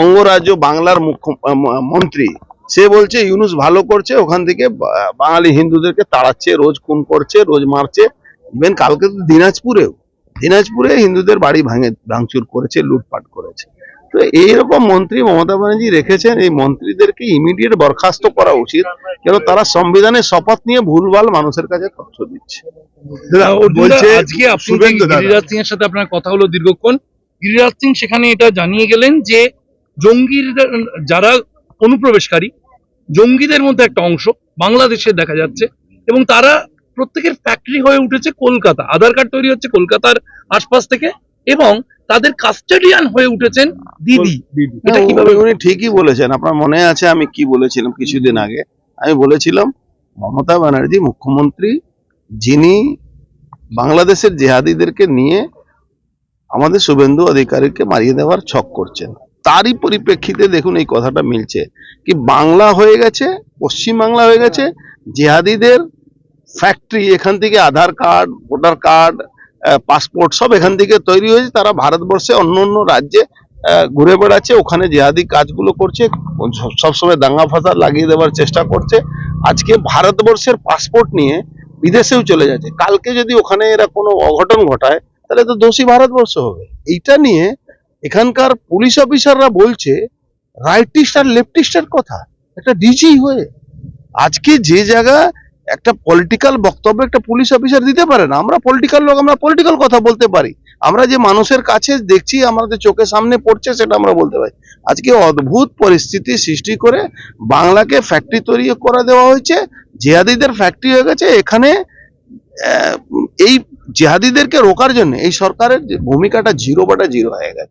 অঙ্গরাজ্য বাংলার মন্ত্রী, সে বলছে ইউনূস ভালো করছে, ওখান থেকে বাঙালি হিন্দুদেরকে তাড়াচ্ছে, রোজ খুন করছে, রোজ মারছে। ইভেন কালকে তো দিনাজপুরে হিন্দুদের বাড়ি ভাঙচুর করেছে, লুটপাট করেছে। তো এইরকম মন্ত্রী মমতা ব্যানার্জি রেখেছেন, এই মন্ত্রীদেরকে ইমিডিয়েট বরখাস্ত করা উচিত, কেন তারা সংবিধানের শপথ নিয়ে ভুলভাল মানুষের কাছে তথ্য দিচ্ছে। বলছে আজকে আপনি গিরিরাজ সিং এর সাথে আপনার কথা হলো দীর্ঘক্ষণ। গিরিরাজ সিং সেখানে এটা জানিয়ে গেলেন যে জঙ্গির যারা অনুপ্রবেশকারী, জঙ্গিদের মধ্যে একটা অংশ বাংলাদেশে দেখা যাচ্ছে, এবং তারা প্রত্যেকের ফ্যাক্টরি হয়ে উঠেছে কলকাতা, আধার কার্ড তৈরি হচ্ছে কলকাতার আশপাশ থেকে, এবং তাদের কাস্টোডিয়ান হয়ে উঠেছেন দিদি। এটা কিভাবে? উনি ঠিকই বলেছেন। আপনার মনে আছে আমি কি বলেছিলাম কিছুদিন আগে? আমি বলেছিলাম মমতা ব্যানার্জি মুখ্যমন্ত্রী, যিনি বাংলাদেশের জেহাদিদেরকে নিয়ে আমাদের শুভেন্দু অধিকারীকে মারিয়ে দেওয়ার ছক করছেন। তারই পরিপ্রেক্ষিতে দেখুন এই কথাটা মিলছে, কি বাংলা হয়ে গেছে, পশ্চিম বাংলা হয়ে গেছে জেহাদিদের ফ্যাক্টরি। এখান থেকে আধার কার্ড, ভোটার কার্ড, পাসপোর্ট সব এখান থেকে তৈরি হয়েছে। তারা ভারতবর্ষে অন্য অন্য রাজ্যে ঘুরে বেড়াচ্ছে, ওখানে জেহাদি কাজগুলো করছে, সবসময় দাঙ্গা ফাসাদ লাগিয়ে দেওয়ার চেষ্টা করছে। আজকে ভারতবর্ষের পাসপোর্ট নিয়ে বিদেশেও চলে যাচ্ছে। কালকে যদি ওখানে এরা কোনো অঘটন ঘটায়, তাহলে তো দোষী ভারতবর্ষ হবে। এইটা নিয়ে এখানকার পুলিশ অফিসাররা বলছে রাইটিস্ট আর লেফটিস্টের কথা, একটা ডিজি হয়ে। আজকে যে জায়গা একটা পলিটিক্যাল বক্তব্য একটা পুলিশ অফিসার দিতে পারে না, আমরা পলিটিক্যাল লোক, আমরা পলিটিক্যাল কথা বলতে পারি। আমরা যে মানুষের কাছে দেখছি, আমাদের চোখের সামনে পড়ছে, সেটা আমরা বলতে পারি। আজকে অদ্ভুত পরিস্থিতি সৃষ্টি করে বাংলাকে ফ্যাক্টরি তৈরি করে দেওয়া হয়েছে, জিহাদিদের ফ্যাক্টরি হয়ে গেছে এখানে। এই জিহাদিদেরকে রোকার জন্য এই সরকারের ভূমিকাটা 0/0 হয়ে গেছে।